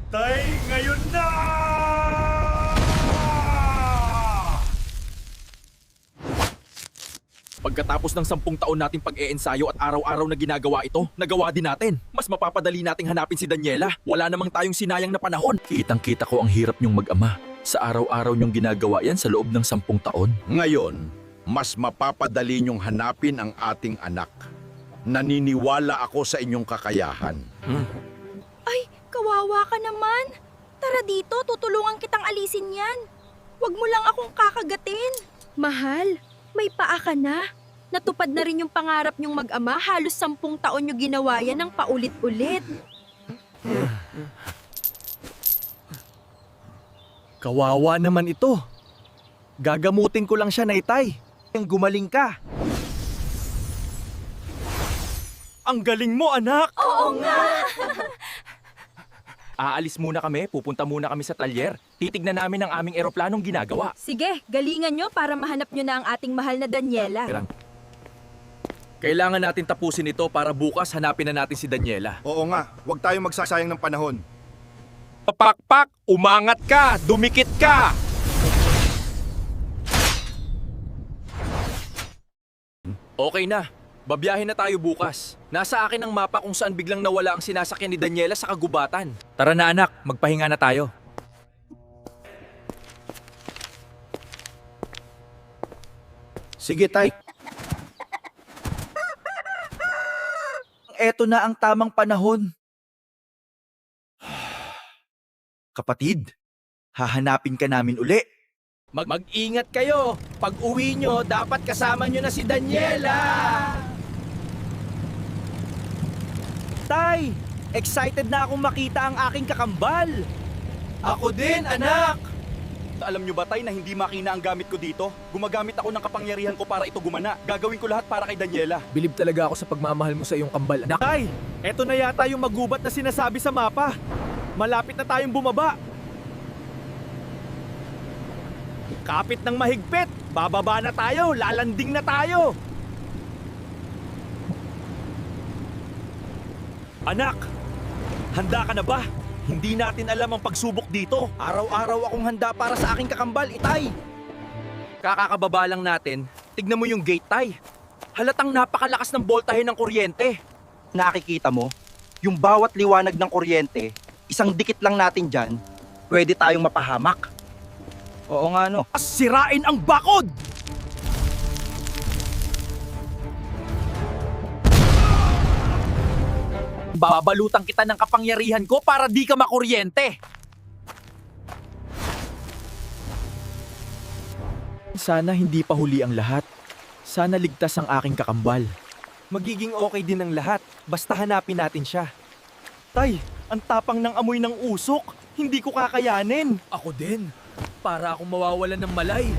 Tay, ngayon na! Pagkatapos ng 10 taon nating pag-eensayo at araw-araw na ginagawa ito, nagawa din natin. Mas mapapadali nating hanapin si Daniela. Wala namang tayong sinayang na panahon. Kitang-kita ko ang hirap niyong mag-ama. Sa araw-araw niyong ginagawa yan sa loob ng 10 taon. Ngayon, mas mapapadali niyong hanapin ang ating anak. Naniniwala ako sa inyong kakayahan. Ay, kawawa ka naman. Tara dito, tutulungan kitang alisin yan. Huwag mo lang akong kakagatin. Mahal, may paa ka na. Natupad na rin yung pangarap niyong mag-ama. Halos 10 taon niyo ginawa yan ng paulit-ulit. Kawawa naman ito. Gagamutin ko lang siya, Naytay. Ang gumaling ka. Ang galing mo, anak! Oo nga! Aalis muna kami, pupunta muna kami sa talyer. Titignan namin ang aming eroplanong ginagawa. Sige, galingan nyo para mahanap nyo na ang ating mahal na Daniela. Kailangan natin tapusin ito para bukas hanapin na natin si Daniela. Oo nga, huwag tayong magsasayang ng panahon. Pakpak! Umangat ka! Dumikit ka! Okay na, babiyahin na tayo bukas. Nasa akin ang mapa kung saan biglang nawala ang sinasakyan ni Daniela sa kagubatan. Tara na anak, magpahinga na tayo. Sige, Tay. Eto na ang tamang panahon. Kapatid, hahanapin ka namin uli. Mag-ingat kayo. Pag uwi nyo, dapat kasama nyo na si Daniela. Tay, excited na akong makita ang aking kakambal. Ako din, anak! Alam nyo ba, Tay, na hindi makina ang gamit ko dito? Gumagamit ako ng kapangyarihan ko para ito gumana. Gagawin ko lahat para kay Daniela. Bilib talaga ako sa pagmamahal mo sa iyong kambal, anak. Tay, eto na yata yung magubat na sinasabi sa mapa. Malapit na tayong bumaba. Kapit ng mahigpit, bababa na tayo, lalanding na tayo. Anak, handa ka na ba? Hindi natin alam ang pagsubok dito. Araw-araw akong handa para sa aking kakambal, Itay. Kakakababa lang natin. Tignan mo yung gate, Tay. Halatang napakalakas ng boltahe ng kuryente. Nakikita mo, yung bawat liwanag ng kuryente, isang dikit lang natin dyan, pwede tayong mapahamak. Oo nga no. Sirain ang bakod! Babalutan kita ng kapangyarihan ko para di ka makuryente. Sana hindi pa huli ang lahat. Sana ligtas ang aking kakambal. Magiging okay din ang lahat. Basta hanapin natin siya. Tay, ang tapang ng amoy ng usok. Hindi ko kakayanin. Ako din. Para akong mawawalan ng malay.